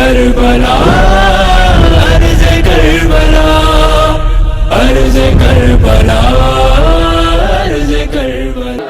Karbala अर्ज़ Karbala अर्ज़ Karbala अर्ज़ करबला।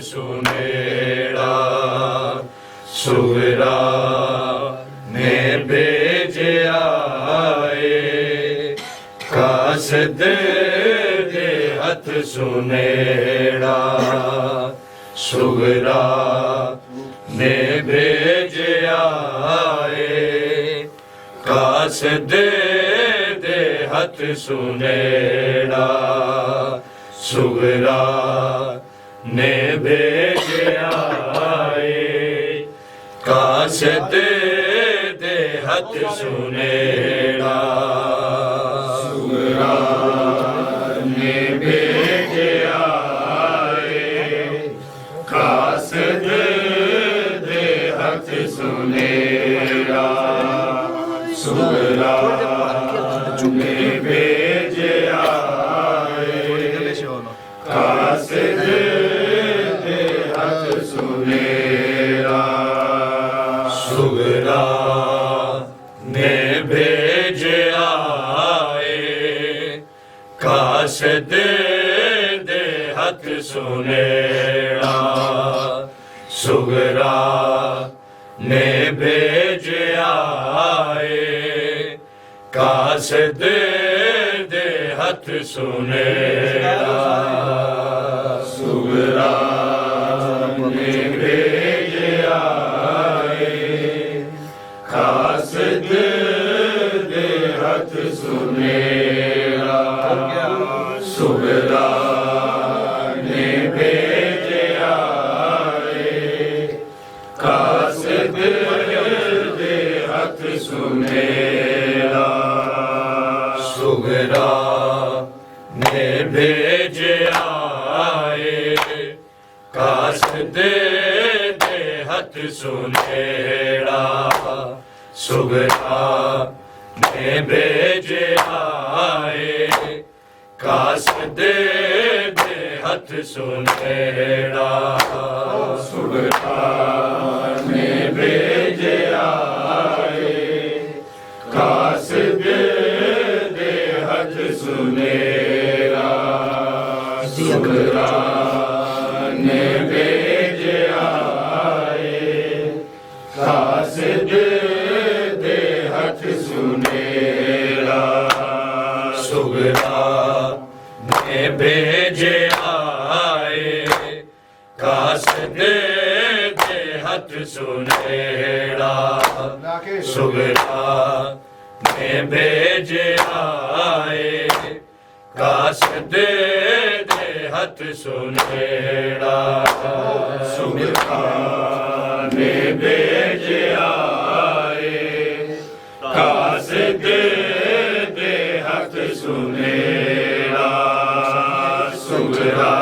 सुनेड़ा सुगरा ने भेजे आए कासद दे हथ सुनेड़ा सुगरा ने भेजे आए कासद दे हथ सुनेड़ा सुगरा ने भेजे आए कासद दे हथ सुनेड़ा सुगरा ने भेजे आए कासद दे हथ सुनेड़ा सुगरा ने भेजे आए कासद सुनेड़ा सुगरा ने भेजे आए कासद दे हथ सुनेड़ा सुगरा ने भेजे आए कासद दे हथ सुनेड़ा सुगरा ने भेजे आए कासद दे हथ सुनेड़ा सुगरा ने भेजे आए कासद दे हथ सुनेड़ा सुगरा ने भेजे आए कासद दे हथ सुनेड़ा सुगरा ने भेजे आए कासद दे हथ सुनेड़ा सुगरा ने भेजे आए कासद दे हथ सुनेड़ा सुगरा ने भेजे आए कासद दे हथ सुनेड़ा सुगरा ने भेजे आए कासद दे हथ सुनेड़ा सुगरा ने भेजे आए कासद दे हथ सुनेड़ा सुगरा ने भेजे आए कासद दे हथ सुनेड़ा सुगरा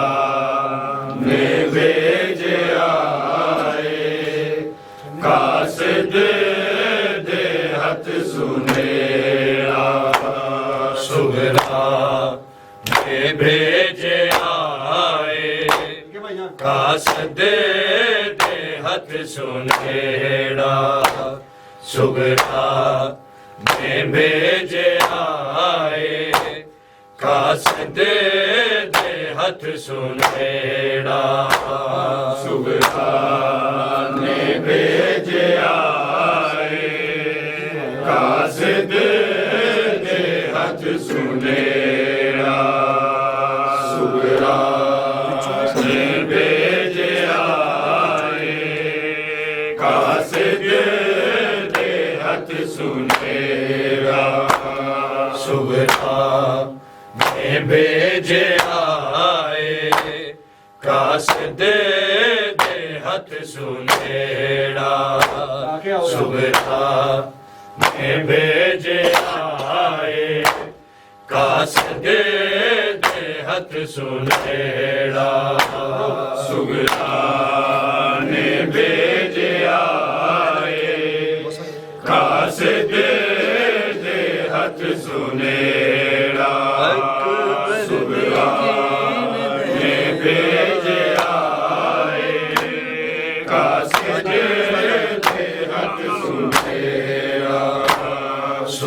ने भेजे आए कासद दे हथ सुनेड़ा ਕਾਸਦੇ ਦੇ ਹੱਥ ਸੁਨੇੜਾ ਸੁਗਰਾ ਨੇ ਭੇਜਿਆ ਏ ਕਾਸਦੇ ਦੇ ਹੱਥ ਸੁਨੇੜਾ ਸੁਗਰਾ ਨੇ ਭੇਜਿਆ ਏ ਕਾਸਦੇ ਦੇ ਹੱਥ ਸੁਨੇੜਾ ਸੁਗਰਾ ਨੇ ਭੇਜਿਆ ਏ ਕਾਸਦੇ ਦੇ ਹੱਥ ਸੁਨੇੜਾ ਸੁਗਰਾ ਨੇ ਭੇਜਿਆ ਏ ਕਾਸਦੇ ਦੇ ਹੱਥ ਸੁਨੇੜਾ ਸੁਗਰਾ ਨੇ ਭੇਜਿਆ ਏ ਕਾਸਦੇ ਦੇ ਹੱਥ ਸੁਨੇੜਾ ਸੁਗਰਾ ਨੇ ਭੇਜਿਆ ਏ ਕਾਸਦੇ ਦੇ ਹੱਥ ਸੁਨੇੜਾ ਸੁਗਰਾ ਨੇ ਭੇਜਿਆ ਏ ਕਾਸਦੇ ਦੇ ਹੱਥ ਸੁਨੇੜਾ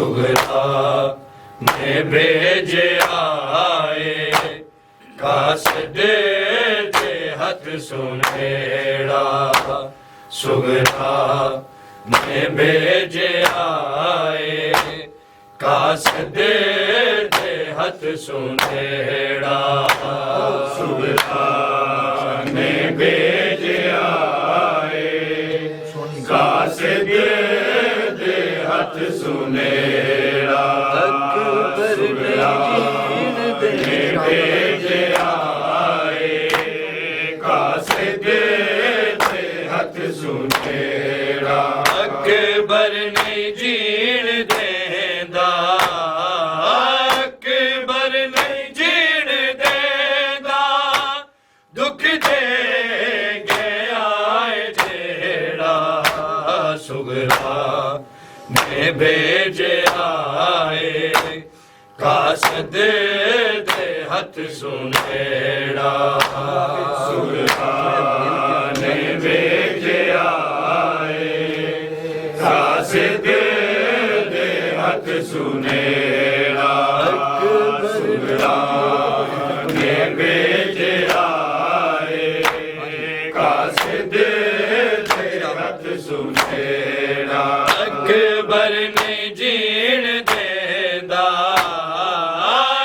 ਸੁਗਰਾ ਨੇ ਭੇਜਿਆ ਏ ਕਾਸਦੇ ਦੇ ਹੱਥ ਸੁਨੇੜਾ ਸੁਗਰਾ ਨੇ ਭੇਜਿਆ ਏ ਕਾਸਦੇ ਦੇ ਹੱਥ ਸੁਨੇੜਾ ਸੁਗਰਾ ਨੇ ਭੇਜਿਆ ਏ ਕਾਸਦੇ ਦੇ ਹੱਥ ਸੁਨੇੜਾ ਸੁਗਰਾ ਨੇ ਭੇਜਿਆ ਏ ਕਾਸਦੇ ਦੇ ਹੱਥ ਸੁਨੇੜਾ ਅਕਬਰ ਨੇ ਜੀਣ ਦੇਂਦਾ ਅਕਬਰ ਨੇ ਜੀਣ ਦੇਂਦਾ ਦੁੱਖ ਦੇ ਗਿਆ ਏ ਜਿਹੜਾ ਸੁਗਰਾ ਨੇ ਭੇਜਿਆ ਏ ਕਾਸਦੇ ਦੇ ਹੱਥ ਸੁਨੇੜਾ ਸੁਗਰਾ ਨੇ ਭੇਜਿਆ ਏ ਕਾਸਦੇ ਦੇ ਹੱਥ ਸੁਨੇੜਾ ਸੁਗਰਾ ਨੇ ਭੇਜਿਆ ਏ ਕਾਸਦੇ ਦੇ ਹੱਥ ਸੁਨੇੜਾ ਅਕਬਰ ਨੇ ਜੀਣ ਦੇਂਦਾ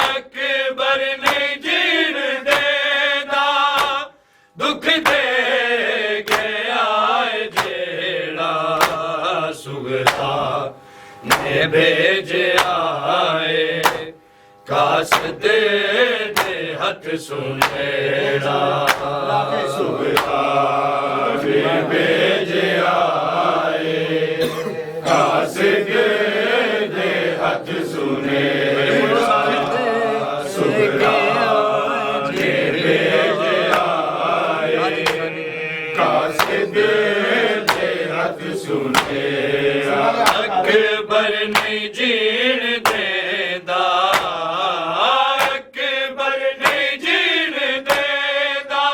ਅਕਬਰ ਨੇ ਜੀਣ ਦੇਂਦਾ ਦੁੱਖ ਦੇ ਗਿਆ ਏ ਜਿਹੜਾ ਸੁਗਰਾ ਨੇ ਭੇਜਿਆ ਏ ਕਾਸਦੇ ਦੇ ਹੱਥ ਸੁਨੇੜਾ ਸੁਗਰਾ ਨੇ ਭੇਜਿਆ ਏ ਕਾਸਦੇ ਦੇ ਹੱਥ ਸੁਨੇੜਾ ਸੁਗਰਾ ਨੇ ਭੇਜਿਆ ਏ ਕਾਸਦੇ ਦੇ ਹੱਥ ਸੁਨੇੜਾ ਅਕਬਰ ਨੇ ਜੀਣ ਦੇਂਦਾ ਅਕਬਰ ਨੇ ਜੀਣ ਦੇਂਦਾ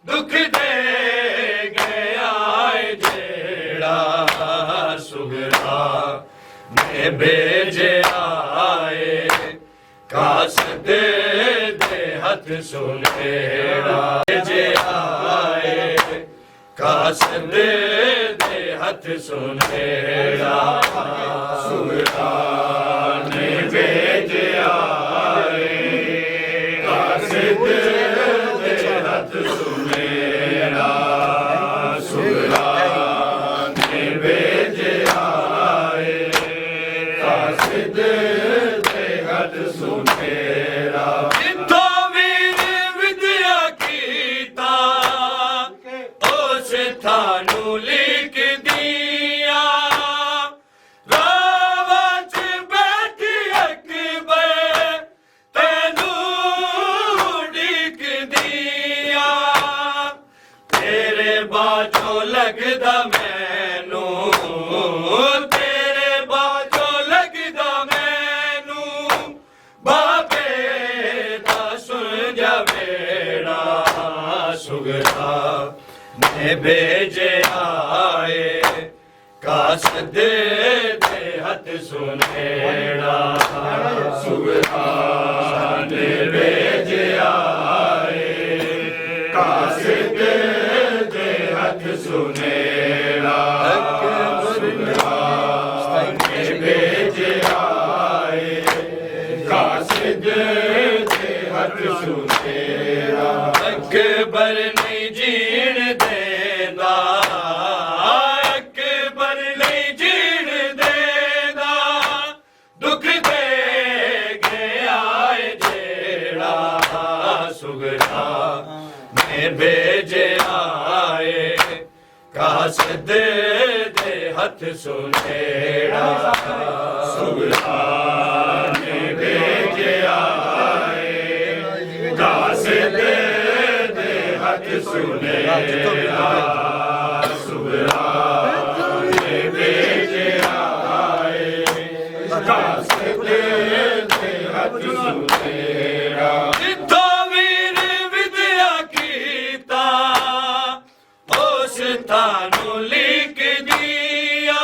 ਦੁੱਖ ਦੇ ਗਿਆ ਏ ਜਿਹੜਾ ਸੁਗਰਾ ਨੇ ਭੇਜਿਆ ਏ ਕਾਸਦੇ ਦੇ ਹੱਥ ਸੁਨੇੜਾ ਭੇਜਿਆ ਏ ਕਾਸਦੇ ਦੇ ਹੱਥ ਸੁਨੇੜਾ ਸੁਗਰਾ ਨੇ ਭੇਜਿਆ ਏ ਕਾਸਦੇ ਦੇ ਹੱਥ ਸੁਨੇੜਾ ਸੁਗਰਾ ਨੇ ਭੇਜਿਆ ਏ ਕਾਸਦੇ ਦੇ ਹੱਥ ਸੁਨੇੜਾ ਜਿੱਥੋਂ ਵੀਰ ਵਿਦਿਆ ਕੀਤਾ ਉਸ ਥਾਨੂੰ ਲਿਖਦੀਆਂ ਰਾਵਾਂ 'ਚ ਬੈਠੀ ਅਕਬਰ ਤੈਨੂੰ ਉਡੀਕਦੀਆਂ ਤੇਰੇ ਬਾਝੋਂ ਲੱਗਦਾ ਮੈਨੂੰ ਤੇਰੇ ਬਾਝੋਂ ਲੱਗਦਾ ਮੈਨੂੰ सुगरा ने भेजे आए कासद दे हथ सुनेड़ा सुगरा ने भेजे आए कासद दे हथ सुनेड़ा सुगरा ने भेजे आए कासद दे हथ सुनेड़ा अकबर नहीं जीण देंदा अकबर नहीं जीण देंदा दुख दे गया जेड़ा सुगरा ने भेजे आए कासद दे हथ सुनेड़ा सुगरा ने भेजे आए कासद दे हथ सुनेड़ा सुगरा ने भेजे आए कासद दे हथ सुनेड़ा जिथों वीर विद्या कीता उस थानू लिख दिया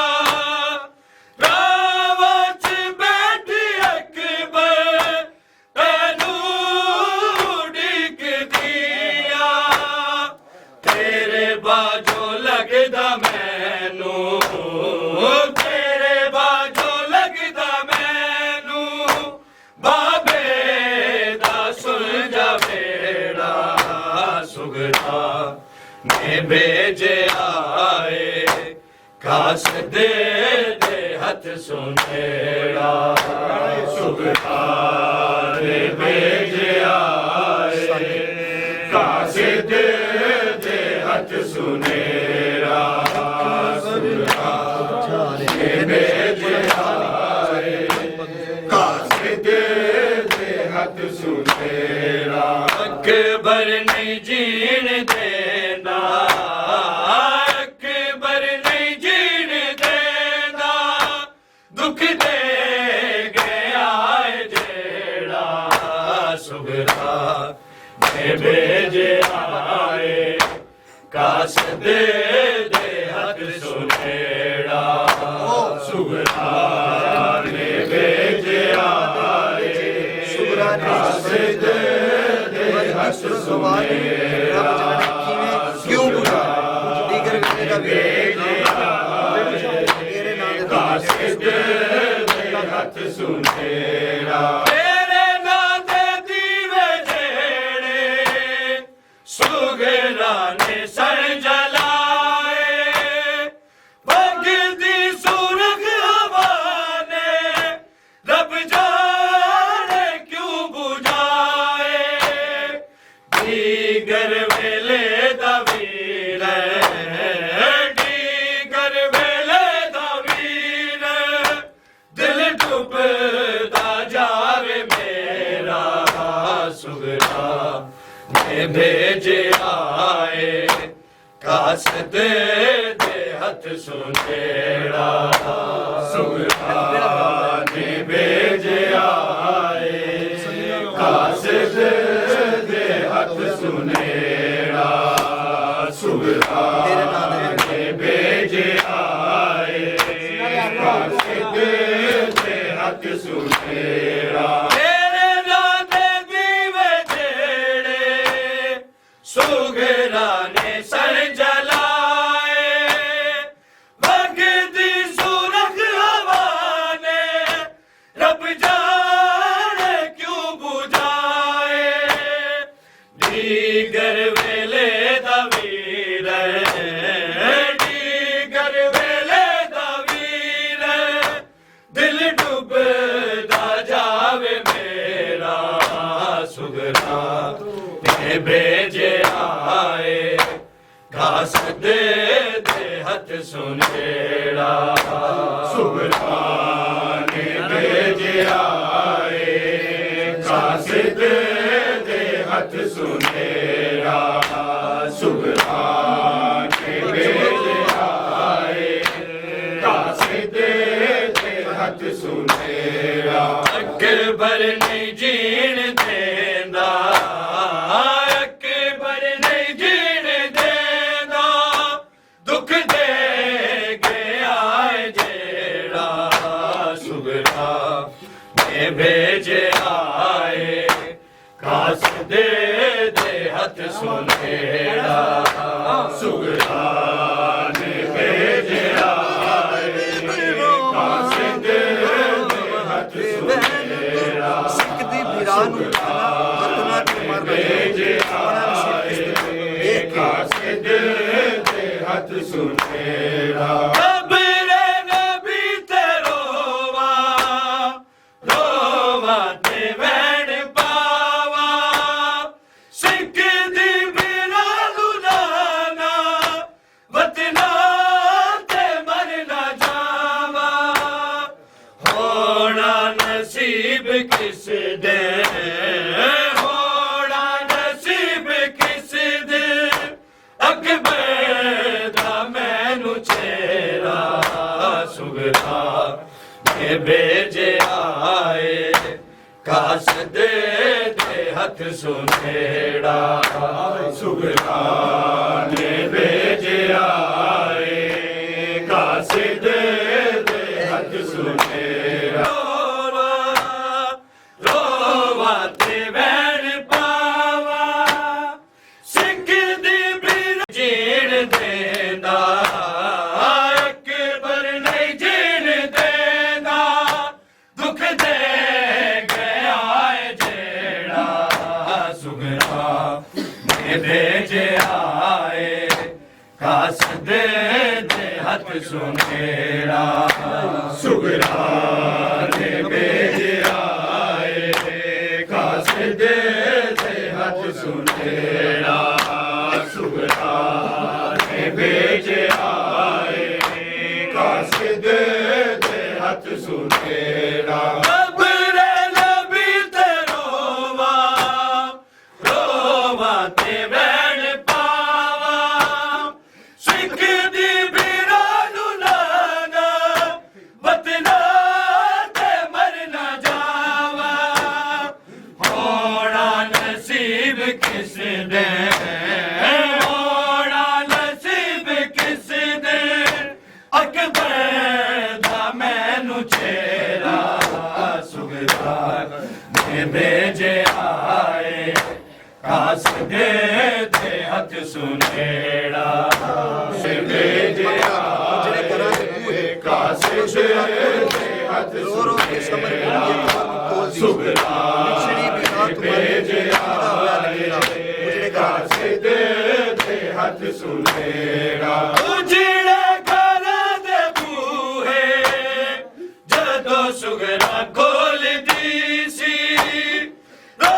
रावत बैठ अकबर तैनू डिक दिया तेरे बाजो लगदा मैनू तेरे बाजो लगदा मैनू बाबे दा सुलझा बेड़ा सुगरा ने भेजे आए कासद दे हथ सुनेड़ा सुगरा ने भेजे आए कासद दे हथ सुनेड़ा सुगरा ने भेजे आए कासद दे हथ सुनेड़ा अकबर नहीं जीण देंदा अकबर नहीं जीण देंदा दुख दे गया जेड़ा सुगरा ने भेजे आए कासद दे हथ सुनेड़ा सुगरा ने भेजे आए कासद दे हथ सुनेड़ा क्यों बुझा दीगर करने का कासद दे हथ सुनेड़ा तेरे नां दे दीवे जेड़े सुगरा ने सर जलाए भगदी सुरख हवा ने रब जाने क्यों बुझाए दीगर वेले दा वीर दीगर वेले दा वीर दिल डुबदा जावे मेरा सुगरा ने भेजे आए कासद दे हथ सुनेड़ा सुगरा ने भेजे आए कासद दे हथ सुनेड़ा सुगरा ने भेजे आए कासद दे हथ सुनेड़ा तेरे नां दे दीवे जेड़े सुगरा ने सर जलाए भगदी सुरख हवा ने रब जाने क्यों बुझाए दीगर वेले दा वीर दीगर वेले दा वीर दिल डुबदा जावे मेरा सुगरा ने भेजे आए कासद दे हथ सुनेड़ा सुगरा ने भेजे आए कासद दे हथ सुनेड़ा सुगरा ने भेजे आए कासद दे हथ सुनेड़ा अकबर नहीं जीण देंदा अकबर नहीं जीण ने भेजे आए कासदे दे हथ सुनेड़ा सुगरा ने भेजे आए कासदे दे हथ सुनेड़ा सकदी बिरान वतना के मर भेजे आए कासदे दे हथ सुनेड़ा किस दे होना नसीब किस दे अकबर दा मैनू चेरा सुगरा ने भेजे आए कासदे दे हथ सुनेड़ा सुगरा ने भेजे आए कासदे दे हथ सुनेड़ा भेजे आए कासदे दे हथ सुनेड़ा सुगरा ने भेजे आए कासदे दे हथ सुनेड़ा सुगरा ने भेजे आए कासदे दे हथ सुनेड़ा किस दे होना नसीब किस दे अकबर दा मैनू चेरा सुगरा ने भेजे आए कासदे दे हथ सुनेड़ा भेजे आए कासदे दे हथ सुनेड़ा सुगरा भेजे कासदे दे हथ सुनेड़ा उजड़े घर दे बूहे जदों सुगरा खोलदी सी रो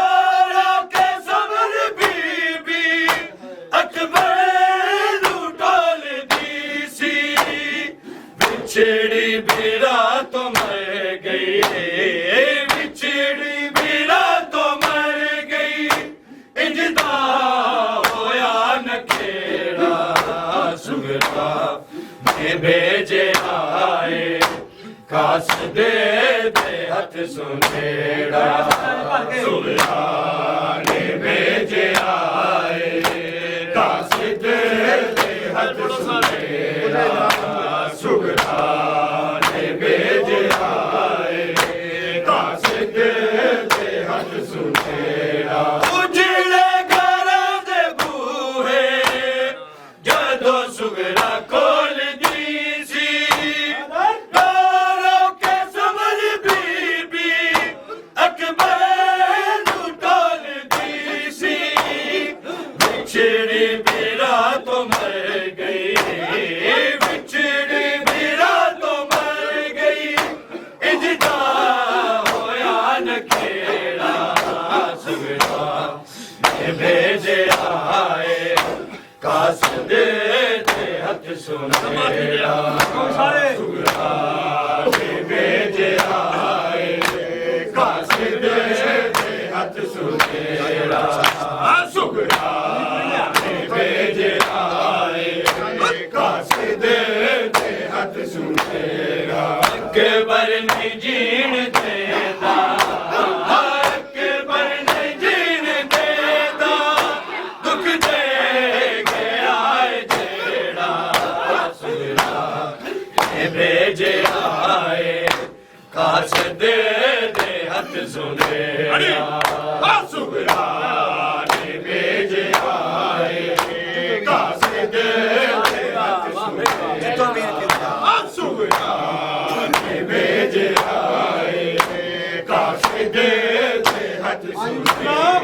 रो के सबर बीबी अकबर नू टोलदी सी बिछड़ी बिरा तो मर गई बिछड़ी बिरा तो मर गई इंजदा होया नखेड़ा सुगरा ने भेजे आए कासदे दे हथ सुनेड़ा सुगरा ने भेजे आए कासदे दे हथ सुनेड़ा सुगरा ने भेजे आए कासदे दे हथ सुनेड़ा सुगरा खोलदी सी रो के समझ बीबी अकबर नू टोलदी सी बिछड़ी बिरा तो मर गई बिछड़ी बिरा तो मर गई इंजदा होया नखेड़ा सुगरा ने भेजे आए कासदे दे हथ सुनेड़ा सुगरा ने भेजे आए कासदे दे हथ सुनेड़ा सुगरा ने भेजे आए कासदे दे हथ सुनेड़ा अकबर ने जीण देदा अकबर ने जीण देदा दुख दे भेजे आए कासदे दे ਸੁਨੇੜਾ ਸੁਗਰਾ ਨੇ ਭੇਜਿਆ ਏ ਕਾਸੇ ਦੇ ਹੱਥ ਸੁਨੇੜਾ ਸੁਗਰਾ ਨੇ ਭੇਜਿਆ ਏ ਕਾਸੇ ਦੇ ਹੱਥ ਸੁਨੇੜਾ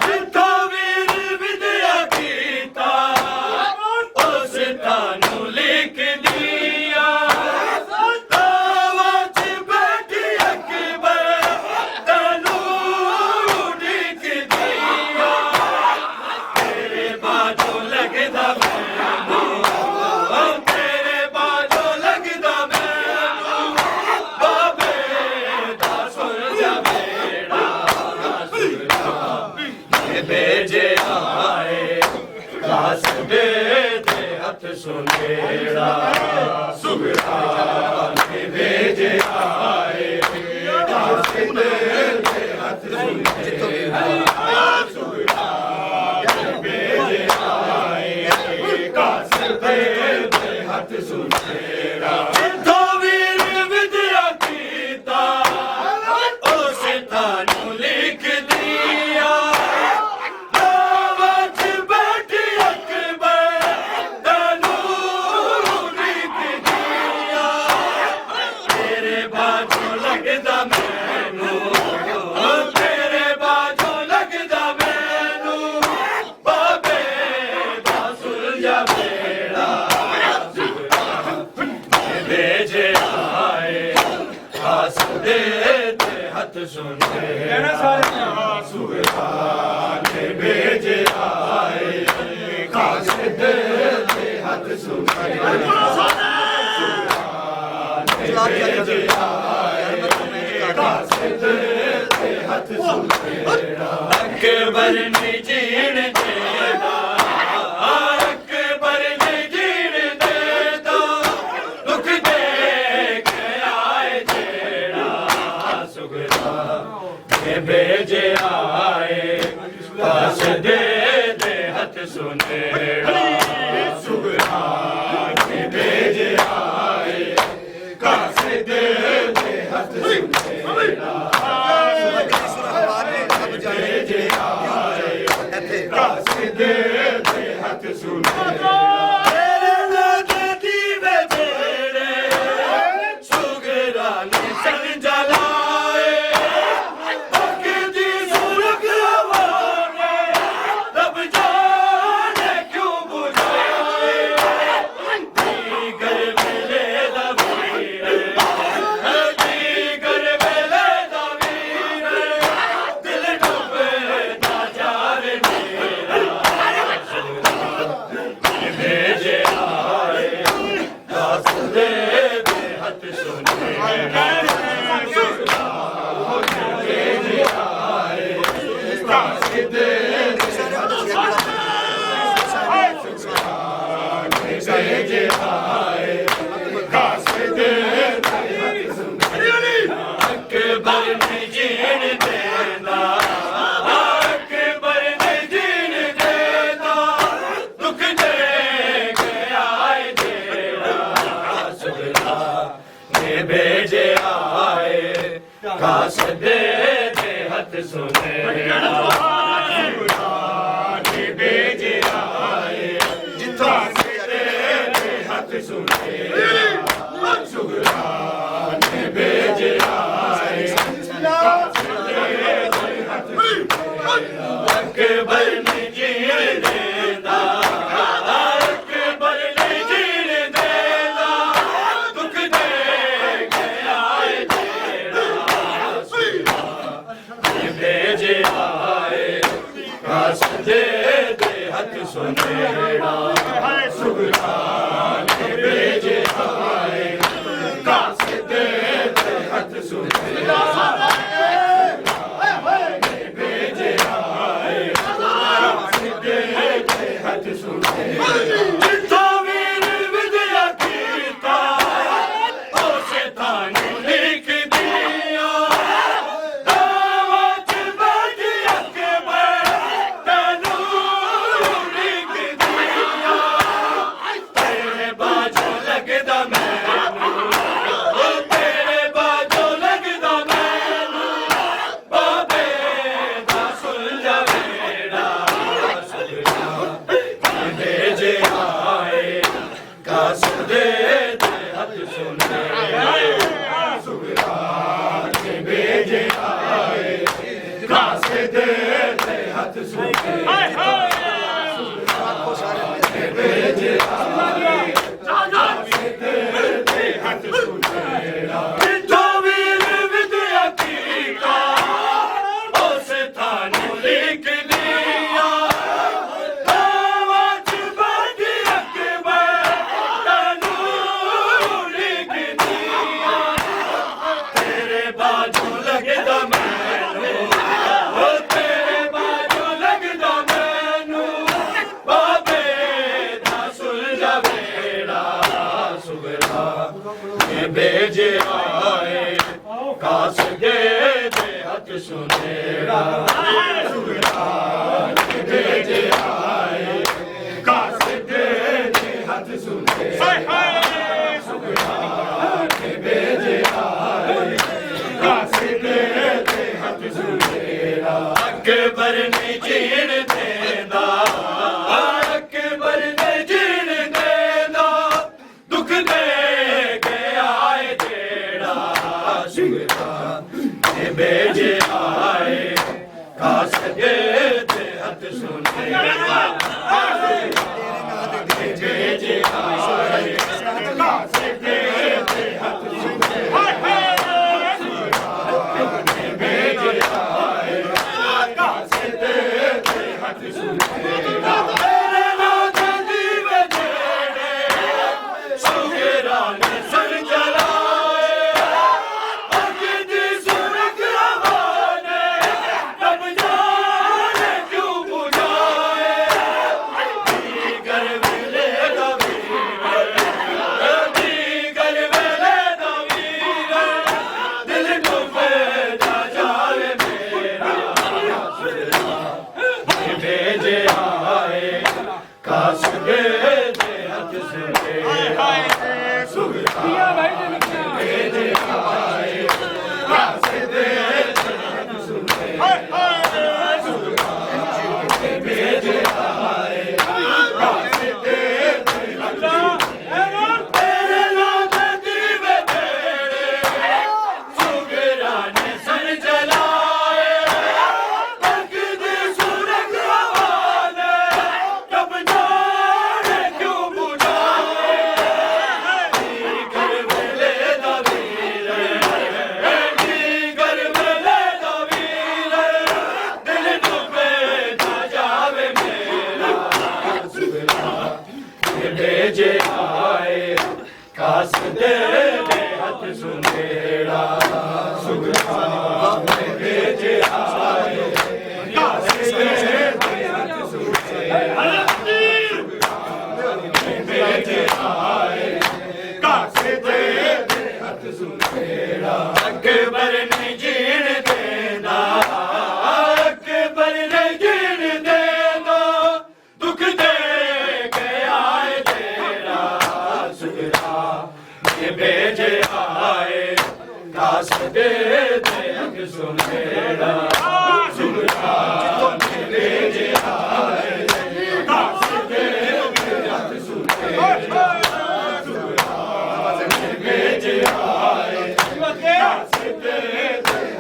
ਜਿੱਥੋਂ ਵੀਰ ਵਿਦਿਆ ਕੀਤਾ ਉਸ ਤੁਹਾਨੂੰ ਲਿਖ ਦਿਆ ਤਾਵਾ ਚ ਬੈਠੀ ਅਕਬਰ ਤੈਨੂੰ ਲਿਖ ਦਿਆ ਤੇਰੇ ਬਾਝੋਂ ਲੱਗਦਾ ਮੈਨੂੰ ਤੇਰੇ ਬਾਝੋਂ ਲੱਗਦਾ ਮੈਨੂੰ ਬਾਬੇ ਦਾ ਸੁਲਝਾ ਮੇਰਾ ਭੇਜੇ ਆਏ ਕਾਸ ਦੇ ਹੱਥ ਸੁਨੇੜਾ ਸੁਗਰਾ ਨੇ ਭੇਜੇ ਆਏ ਕਾਸ ਦੇ ਹੱਥ ਸੁਨੇੜਾ ਸੁਗਰਾ ਨੇ ਭੇਜੇ ਆਏ ਕਾਸ ਦੇ ਹੱਥ ਸੁਨੇੜਾ ਜਿੱਥੋਂ ਵੀਰ ਵਿਦਿਆ ਕੀਤਾ ਉਸ ਤੁਹਾਨੂੰ ਲਿਖ ਦਿਆ ਸੁਨੇੜਾ ਸੁਗਰਾ ਨੇ ਭੇਜੇ ਆਏ ਕਾਸ ਦੇ ਹੱਥ ਸੁਨੇੜਾ ਸੁਗਰਾ ਨੇ ਭੇਜੇ ਆਏ ਕਾਸ ਦੇ ਹੱਥ ਸੁਨੇੜਾ ਅਕਬਰ ਨੇ ਜੀਣ ਦੇਦਾ ਅਕਬਰ ਨੇ ਜੀਣ ਦੇਦਾ ਦੁੱਖ ਦੇ ਕੇ ਆਏ ਜਿਹੜਾ ਸੁਗਰਾ ਨੇ ਭੇਜੇ ਆਏ ਕਾਸ ਦੇ ਹੱਥ ਸੁਨੇੜਾ ਸੁਗਰਾ ਨੇ ਭੇਜੇ ਆਏ ਕਾਸ ਦੇ ਹੱਥ ਸੁਨੇੜਾ ਭੇਜੇ ਆਏ ਕਾਸ ਦੇ ਹੱਥ ਸੁਨੇੜਾ ਤੇਰੇ ਲਾਗੇ ਦੀਵੇ ਜਿਹੜੇ ਸੁਗਰਾ ਨੇ ਸੰਜਾ ਲਾਏ ਭੇਜੇ ਆਏ ਕਾਸ ਦੇ ਹੱਥ ਸੁਨੇੜਾ ਸੁਗਰਾ ਨੇ ਭੇਜੇ ਆਏ ਕਾਸ ਦੇ ਹੱਥ ਸੁਨੇੜਾ ਸੁਗਰਾ ਨੇ ਭੇਜੇ ਆਏ ਕਾਸ ਦੇ ਹੱਥ ਸੁਨੇੜਾ ਅਕਬਰ ਨੇ ਜੀਣ ਦੇਦਾ ਭੇਜੇ ਆਏ ਕਾਸ ਦੇ ਹੱਥ ਸੁਨੇੜਾ ਸੁਗਰਾ ਨੇ ਭੇਜੇ ਆਏ ਕਾਸ ਦੇ ਹੱਥ ਸੁਨੇੜਾ ਭੇਜੇ ਆਏ ਕਾਸ ਦੇ ਹੱਥ ਸੁਨੇੜਾ ਜਿੱਥੋਂ ਵੀਰ ਵਿਦਿਆ ਕੀਤਾ ਉਸੇ ਤੁਹਾਨੂੰ ਲਿਖ ਦਿਆ Yeah. ਕਾਸੇ ਦੇ ਹੱਥ ਸੁਣੇ ਹਾਏ ਹਾਏ ਆਖੋ ਸਾਰੇ ਭੇਜੇ ਆਏ ਕਾਸੇ ਦੇ ਹੱਥ ਸੁਣੇ ਜੋ ਵੀਰ ਵਿਦਿਆਰਥੀ ਕਾ ਉਸ ਥਾਨ ਲਿਖ ਦਿਆ ਆਵਾਜ਼ ਬਾਦੀ ਅਕਬਰ ਤਨੂੰ ਲਿਖ ਦਿਆ ਤੇਰੇ ਬਾਝੋਂ ਲੱਗਦਾ ਮੈਨੂੰ ਉਹ ਤੇਰੇ ਬਾਝੋਂ ਲੱਗਦਾ ਮੈਨੂੰ ਬਾਬੇ ਦਾ ਸੁਲਝਾ ਵੇੜਾ ਸੁਗਰਾ ਇਹ ਭੇਜੇ ਆਏ ਕਾਸ ਗਏ ਦੇ ਹੱਥ ਸੁਨੇੜਾ ਸੁਗਰਾ ਇਹ ਭੇਜੇ ਆਏ ਕਾਸ ਗਏ ਦੇ ਹੱਥ ਸੁਨੇੜਾ ਹਾਏ ਹਾਏ ਸੁਗਰਾ ਇਹ ਭੇਜੇ ਆਏ ਕਾਸ ਗਏ ਦੇ ਹੱਥ ਸੁਨੇੜਾ ਅਕਬਰ ਨੇ ਜੀਣ ਦੇਂਦਾ ਅਕਬਰ ਨੇ ਜੀਣ ਦੇਂਦਾ ਦੁੱਖ ਦੇ ਗਿਆ ਏ ਜਿਹੜਾ ਸੁਗਰਾ ਇਹ ਭੇਜੇ ਆਏ ਕਾਸ ਗਏ ਦੇ ਹੱਥ ਸੁਨੇੜਾ ਭੇਜੇ ਆਏ ਕਾਸ ਗਏ ਦੇ ਹੱਥ ਸੁਨੇੜਾ ਭੇਜੇ ਆਏ ਕਾਸ ਗਏ ਦੇ ਹੱਥ ਸੁਨੇੜਾ ਤੇਰੇ ਨਾਲ ਜਾਂਦੀ ਵੇ ਜਿਹੜੇ ਸੁਗਰਾ ਨੇ ਸਰ ਜਲਾਏ ਅੱਗ ਦੀ ਸੁਰਗ ਆਵਾਨੇ ਰੱਬ ਜਾਣੇ ਕਿਉਂ ਬੁਝਾਏ ਦੀਗਰ ਵੇਲੇ ਦਾ ਵੀਰ ਦੀਗਰ ਵੇਲੇ ਦਾ ਵੀਰ ਦਿਲ ਨੂੰ ਭੇਜਾ ਜਾਵੇ ਮੇਰਾ ਇਹ ਭੇਜੇ ਆਏ ਕਾਸ ਗਏ ਦੇ ਹੱਥ ਸੁਨੇੜਾ ਸੁਗਰਾ ਭੇਜੇ ਆਏ ਕਾਸ ਗਏ ਦੇ ਹੱਥ ਸੁਨੇੜਾ ਸੁਗਰਾ ਭੇਜੇ ਆਏ ਕਾਸ ਗਏ ਦੇ ਹੱਥ ਸੁਨੇੜਾ ਤੇਰੇ ਨਾਲ ਦੀਵੇ ਤੇਰੇ ਸੁਗਰਾ ਨੇ ਸਰ ਜਲਾਏ ਅੱਗ ਦੀ ਸੁਰਗ ਆਵਾਨੇ ਰੱਬ ਜਾਣੇ ਕਿਉਂ ਬੁਝਾਏ ਦੀਗਰ ਵੇਲੇ ਦਾ ਵੀਰ ਦੀਗਰ ਵੇਲੇ ਦਾ ਵੀਰ ਦਿਲ ਨੂੰ ਭੇਜਾ ਜਾਵੇ ਮੇਰਾ ਸੁਗਰਾ ਇਹ ਭੇਜੇ ਆਏ ਕਾਸ ਦੇ ਹੱਥ ਸੁਨੇੜਾ ਸੁਗਰਾ ਇਹ ਭੇਜੇ ਆਏ ਕਾਸ ਦੇ ਹੱਥ ਸੁਨੇੜਾ ਭੇਜੇ ਆਏ ਕਾਸ ਦੇ ਹੱਥ ਸੁਨੇੜਾ ਅਕਬਰ ਨੇ ਜੀਣ ਦੇਂਦਾ ਅਕਬਰ ਨੇ ਜੀਣ ਦੇਂਦਾ ਦੁੱਖ ਦੇ ਗਿਆ ਏ ਜਿਹੜਾ ਸੁਗਰਾ ਇਹ ਭੇਜੇ ਆਏ ਕਾਸ ਦੇ ਹੱਥ ਸੁਨੇੜਾ ਸੁਗਰਾ ਇਹ ਭੇਜੇ ਆਏ ਕਾਸ ਦੇ ਹੱਥ ਸੁਨੇੜਾ ਭੇਜੇ ਆਏ ਕਾਸ ਦੇ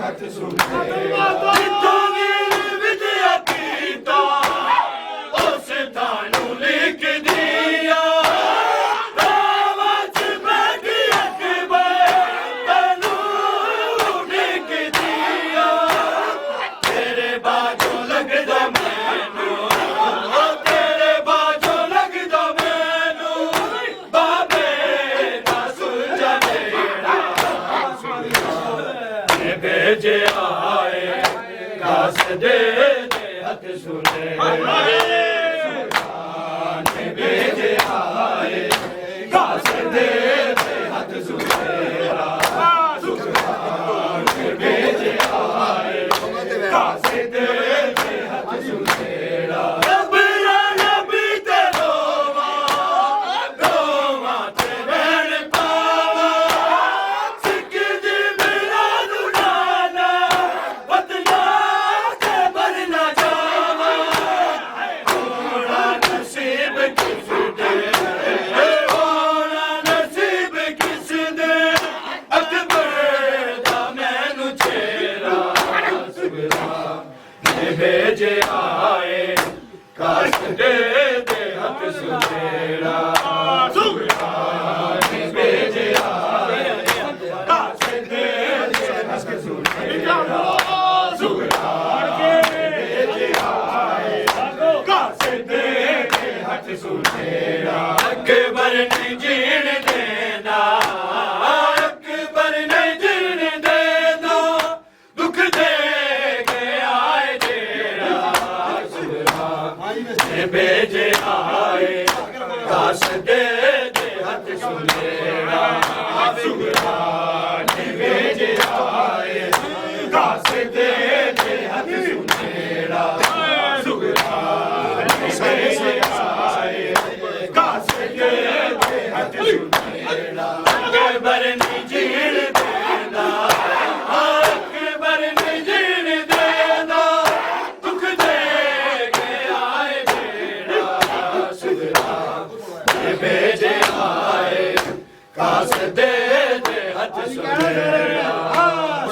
ਹੱਥ ਸੁਨੇੜਾ ਜਿੱਥੋਂ ਵੀਰ ਵਿਦਿਆ ਕੀਤਾ ਉਸ ਥਾਨੂੰ ਲਿਖ ਦਿਆ ਆਵਾਜ਼ ਬਾਦੀ ਅਕਬਰ ਤਨੂੰ ਲਿਖ ਦਿਆ ਤੇਰੇ ਬਾਝੋਂ ਲੱਗਦਾ ਮੈਨੂੰ ਉਹ ਤੇਰੇ ਬਾਝੋਂ ਲੱਗਦਾ ਮੈਨੂੰ ਬਾਬੇ ਦਾ ਸੁਲਝਾ ਵੇੜਾ ਇਹ ਭੇਜੇ ਆਏ ਕਾਸ ਦੇ ਹੱਥ ਸੁਨੇੜਾ ਨੇ ਭੇਜੇ ਆਏ ਕਾਸ ਦੇ ਹੱਥ ਸੁਨੇੜਾ ਸੁਗਰਾ ਨੇ ਭੇਜੇ ਆਏ ਕਾਸ ਦੇ ਹੱਥ ਸੁਨੇੜਾ ਰੱਬ ਨਬੀ ਤੇ ਰੋਵਾਂ ਤੇ ਰਹਿਣ ਪਾਵਾਂ ਸਿੱਖ ਦੀ ਮਿਲਾਦ ਉਡਾਨਾ ਵਤਨਾ ਤੇ ਬਰ ਨਾ ਜਾਵਾਂ ਹੋਣਾ ਨਸੀਬ ਕਿਸ ਦੇ ਹੋਣਾ ਨਸੀਬ ਕਿਸ ਦੇ ਅਕਬਰ ਦਾ ਮੈਨੂੰ ਚਿਹਰਾ ਸੁਗਰਾ भेजे आए कासदे दे हथ सुनेड़ा सुगरा ने भेजे आए कासदे दे हथ सुनेड़ा सुगरा ने भेजे आए कासदे दे हथ सुनेड़ा अकबर ने जीण देना अकबर ने जीण देना दुख दे के आए जेड़ा सुगरा ने भेजे आए कासदे दे हथ सुनेड़ा सुगरा ने भेजे आए कासदे दे हथ सुनेड़ा सुगरा ने भेजे आए कासदे दे हथ सुनेड़ा अकबर ने जीण देना अकबर ने जीण देना दुख दे के आए जेड़ा सुगरा ने भेजे आए कासदे दे हथ सुनेड़ा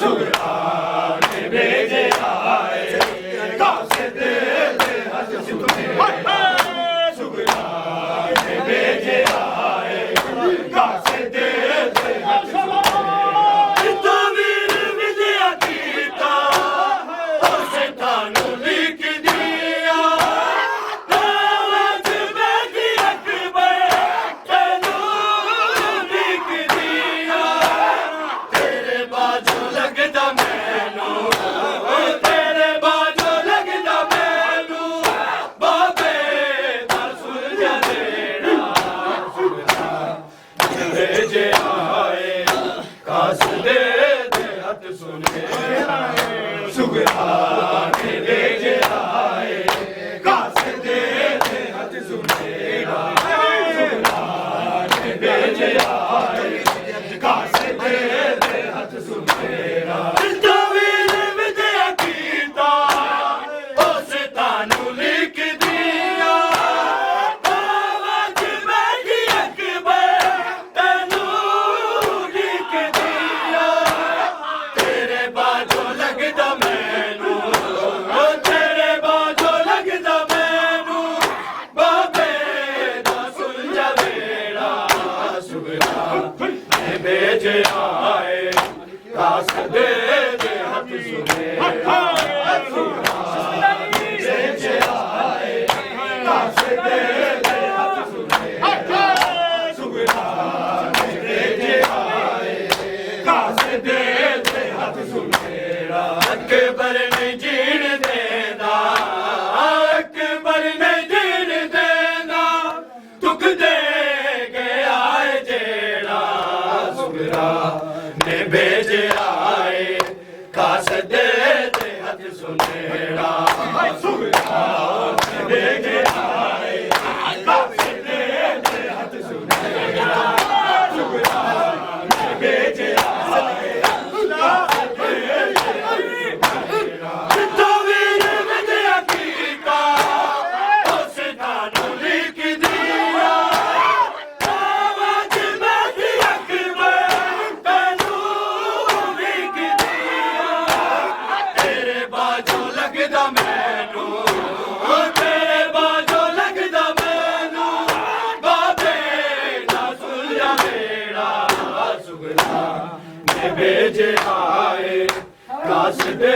सुगरा ने भेजे आए कासदे दे हथ सुनेड़ा सुगरा ने भेजे आए कासदे दे हथ सुनेड़ा वीर विजया कीता उसे थानू लिख दिया नावज बैठी अकबर तैनू लिख दिया तेरे बाजू लगदा मैनू तेरे बाजू लगदा मैनू बाबे दा सुलझा देना सुगरा भेजे आए कासदे दे हथ सुनेड़ा सुगरा ने भेजे आए कासदे दे हथ सुनेड़ा सुगरा ने भेजे आए कासदे दे हथ सुनेड़ा वीर विजया कीता उस थानू लिख दिया नावज बैठी अकबर तैनू लिख दिया तेरे बाजू लगदा मैनू तेरे बाजू लगदा मैनू बाबे दा सुलझा वेड़ा सुगरा ने भेजे आए कासदे दे हथ सुनेड़ा सुगरा ने भेजे आए कासदे दे हथ सुनेड़ा सुगरा ने भेजे आए कासदे दे हथ सुनेड़ा अकबर ने जीण देना अकबर ने जीण देना दुख दे के आए जेड़ा सुगरा ने भेजे आए कासदे दे हथ सुनेड़ा सुगरा ने भेजे आए कासदे दे हथ सुनेड़ा सुगरा ने भेजे आए कासदे दे हथ सुनेड़ा वीर विजया कीता उस थानू लिख दिया नावज बैठी अकबर तैनू लिख दिया तेरे बाजू लगदा मैनू तेरे बाजू लगदा मैनू बाबे दा सुलझा वेड़ा सुगरा ने भेजे आए कासदे